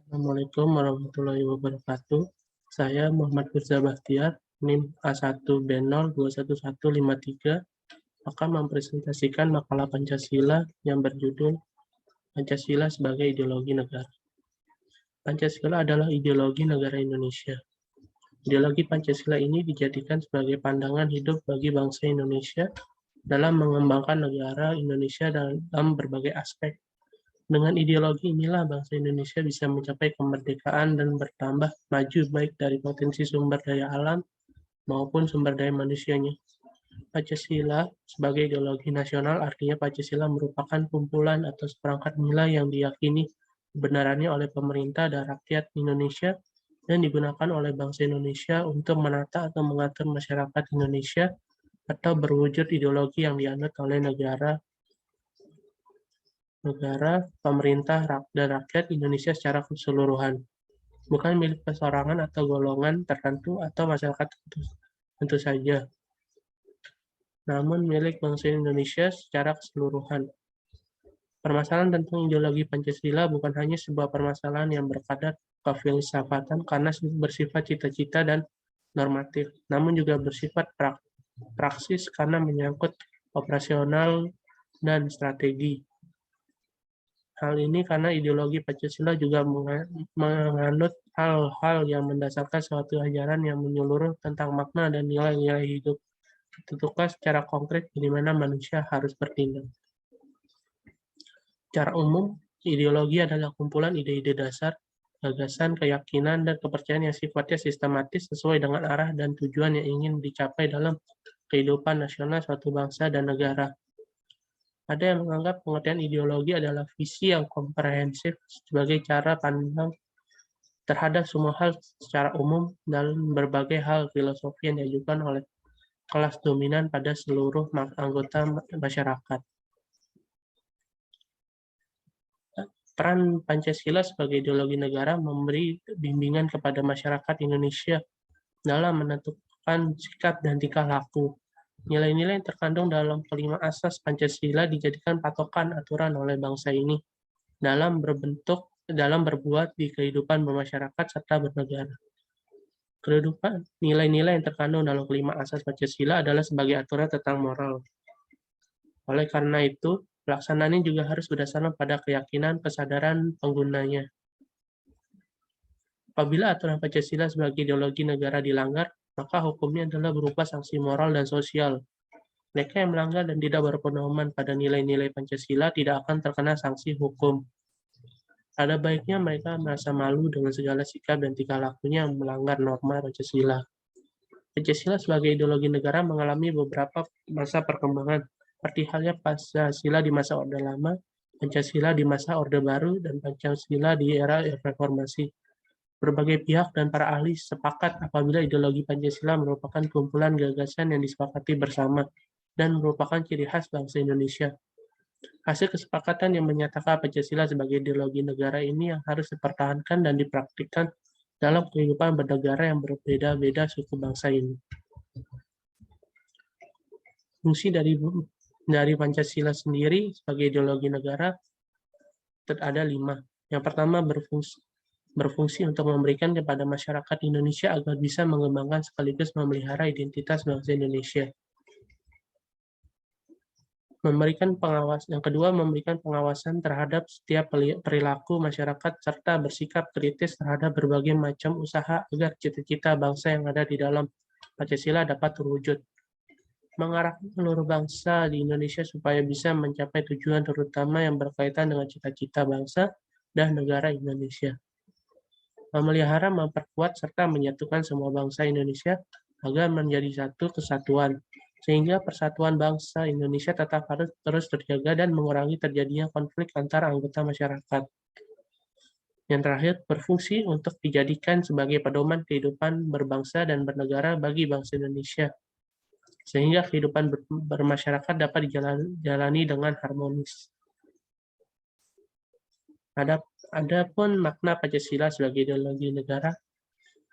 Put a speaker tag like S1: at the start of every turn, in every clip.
S1: Assalamualaikum warahmatullahi wabarakatuh. Saya Muhammad Firza Bahtiar, NIM A1B0211153, akan mempresentasikan makalah Pancasila yang berjudul Pancasila sebagai Ideologi Negara. Pancasila adalah ideologi negara Indonesia. Ideologi Pancasila ini dijadikan sebagai pandangan hidup bagi bangsa Indonesia dalam mengembangkan negara Indonesia dalam berbagai aspek. Dengan ideologi inilah bangsa Indonesia bisa mencapai kemerdekaan dan bertambah maju baik dari potensi sumber daya alam maupun sumber daya manusianya. Pancasila sebagai ideologi nasional artinya Pancasila merupakan kumpulan atau seperangkat nilai yang diyakini kebenarannya oleh pemerintah dan rakyat Indonesia dan digunakan oleh bangsa Indonesia untuk menata atau mengatur masyarakat Indonesia atau berwujud ideologi yang dianut oleh negara, pemerintah, dan rakyat Indonesia secara keseluruhan, bukan milik perseorangan atau golongan tertentu atau masyarakat tentu saja, namun milik bangsa Indonesia secara keseluruhan. Permasalahan tentang ideologi Pancasila bukan hanya sebuah permasalahan yang berkadar kefilsafatan karena bersifat cita-cita dan normatif, namun juga bersifat praksis karena menyangkut operasional dan strategi. Hal ini karena ideologi Pancasila juga menganut hal-hal yang mendasarkan suatu ajaran yang menyeluruh tentang makna dan nilai-nilai hidup, ditentukan secara konkret di mana manusia harus bertindak. Secara umum, ideologi adalah kumpulan ide-ide dasar, gagasan, keyakinan, dan kepercayaan yang sifatnya sistematis sesuai dengan arah dan tujuan yang ingin dicapai dalam kehidupan nasional suatu bangsa dan negara. Ada yang menganggap pengertian ideologi adalah visi yang komprehensif sebagai cara pandang terhadap semua hal secara umum dalam berbagai hal filosofi yang diajukan oleh kelas dominan pada seluruh anggota masyarakat. Peran Pancasila sebagai ideologi negara memberi bimbingan kepada masyarakat Indonesia dalam menentukan sikap dan tingkah laku. Nilai-nilai yang terkandung dalam kelima asas Pancasila dijadikan patokan aturan oleh bangsa ini dalam berbuat di kehidupan bermasyarakat serta bernegara. Nilai-nilai yang terkandung dalam kelima asas Pancasila adalah sebagai aturan tentang moral. Oleh karena itu, pelaksanaannya juga harus berdasarkan pada keyakinan kesadaran penggunanya. Apabila aturan Pancasila sebagai ideologi negara dilanggar, maka hukumnya adalah berupa sanksi moral dan sosial. Mereka yang melanggar dan tidak berpedoman pada nilai-nilai Pancasila tidak akan terkena sanksi hukum. Ada baiknya mereka merasa malu dengan segala sikap dan tingkah lakunya yang melanggar norma Pancasila. Pancasila sebagai ideologi negara mengalami beberapa masa perkembangan, seperti halnya Pancasila di masa Orde Lama, Pancasila di masa Orde Baru, dan Pancasila di era Reformasi. Berbagai pihak dan para ahli sepakat apabila ideologi Pancasila merupakan kumpulan gagasan yang disepakati bersama dan merupakan ciri khas bangsa Indonesia. Hasil kesepakatan yang menyatakan Pancasila sebagai ideologi negara ini yang harus dipertahankan dan dipraktikkan dalam kehidupan bernegara yang berbeda-beda suku bangsa ini. Fungsi dari Pancasila sendiri sebagai ideologi negara ada 5. Yang pertama, berfungsi untuk memberikan kepada masyarakat Indonesia agar bisa mengembangkan sekaligus memelihara identitas bangsa Indonesia. Yang kedua, memberikan pengawasan terhadap setiap perilaku masyarakat serta bersikap kritis terhadap berbagai macam usaha agar cita-cita bangsa yang ada di dalam Pancasila dapat terwujud. Mengarahkan seluruh bangsa di Indonesia supaya bisa mencapai tujuan terutama yang berkaitan dengan cita-cita bangsa dan negara Indonesia. Memelihara, memperkuat, serta menyatukan semua bangsa Indonesia agar menjadi satu kesatuan, sehingga persatuan bangsa Indonesia tetap harus terus terjaga dan mengurangi terjadinya konflik antar anggota masyarakat. Yang terakhir, berfungsi untuk dijadikan sebagai pedoman kehidupan berbangsa dan bernegara bagi bangsa Indonesia, sehingga kehidupan bermasyarakat dapat dijalani dengan harmonis. Adapun makna Pancasila sebagai ideologi negara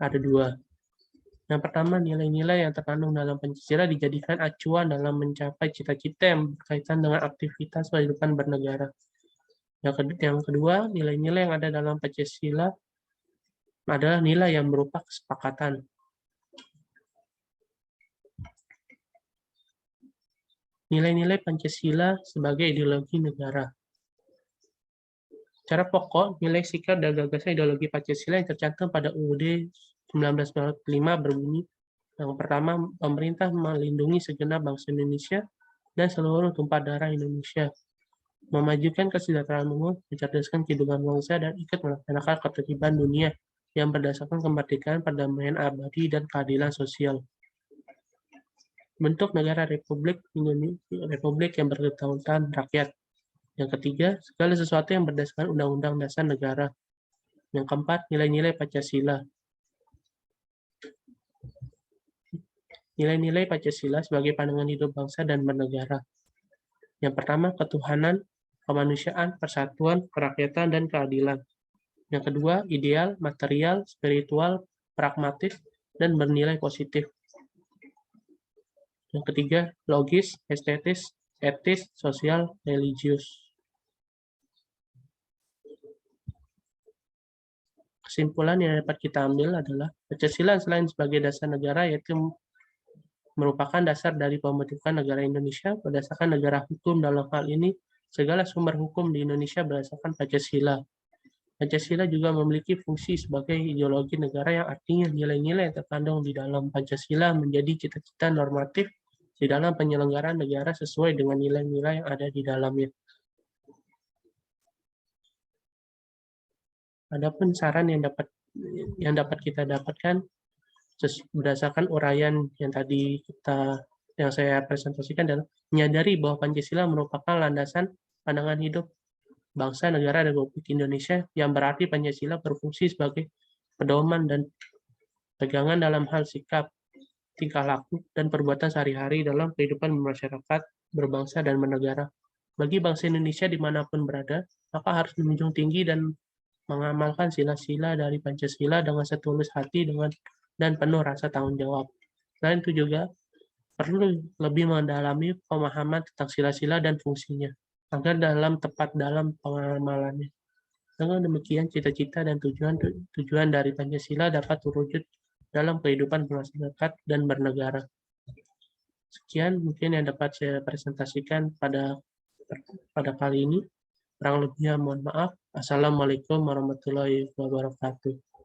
S1: ada 2. Yang pertama, nilai-nilai yang terkandung dalam Pancasila dijadikan acuan dalam mencapai cita-cita yang berkaitan dengan aktivitas kehidupan bernegara. Yang kedua, nilai-nilai yang ada dalam Pancasila adalah nilai yang berupa kesepakatan. Nilai-nilai Pancasila sebagai ideologi negara. Secara pokok, nilai sikap dan gagasan ideologi Pancasila yang tercantum pada UUD 1945 berbunyi, yang pertama, pemerintah melindungi segenap bangsa Indonesia dan seluruh tumpah darah Indonesia, memajukan kesejahteraan umum, mencerdaskan kehidupan bangsa, dan ikut melaksanakan ketertiban dunia yang berdasarkan kemerdekaan, perdamaian abadi, dan keadilan sosial. Bentuk negara Republik Indonesia, Republik yang berkedaulatan rakyat. Yang ketiga, segala sesuatu yang berdasarkan Undang-Undang Dasar Negara. Yang keempat, nilai-nilai Pancasila. Nilai-nilai Pancasila sebagai pandangan hidup bangsa dan bernegara. Yang pertama, ketuhanan, kemanusiaan, persatuan, kerakyatan, dan keadilan. Yang kedua, ideal, material, spiritual, pragmatis, dan bernilai positif. Yang ketiga, logis, estetis, etis, sosial, religius. Kesimpulan yang dapat kita ambil adalah Pancasila selain sebagai dasar negara, yaitu merupakan dasar dari pembentukan negara Indonesia berdasarkan negara hukum. Dalam hal ini, segala sumber hukum di Indonesia berdasarkan Pancasila. Pancasila juga memiliki fungsi sebagai ideologi negara, yang artinya nilai-nilai yang terkandung di dalam Pancasila menjadi cita-cita normatif di dalam penyelenggaraan negara sesuai dengan nilai-nilai yang ada di dalamnya. Adapun saran yang dapat kita dapatkan berdasarkan uraian yang tadi yang saya presentasikan adalah menyadari bahwa Pancasila merupakan landasan pandangan hidup bangsa negara Republik Indonesia, yang berarti Pancasila berfungsi sebagai pedoman dan pegangan dalam hal sikap, tingkah laku, dan perbuatan sehari-hari dalam kehidupan masyarakat, berbangsa, dan bernegara. Bagi bangsa Indonesia dimanapun berada, maka harus menjunjung tinggi dan mengamalkan sila-sila dari Pancasila dengan setulus hati dan penuh rasa tanggung jawab. Selain itu juga perlu lebih mendalami pemahaman tentang sila-sila dan fungsinya, agar tepat dalam pengamalannya. Dengan demikian, cita-cita dan tujuan dari Pancasila dapat terwujud dalam kehidupan bermasyarakat dan bernegara. Sekian mungkin yang dapat saya presentasikan pada kali ini. Kurang lebihnya mohon maaf. Assalamualaikum warahmatullahi wabarakatuh.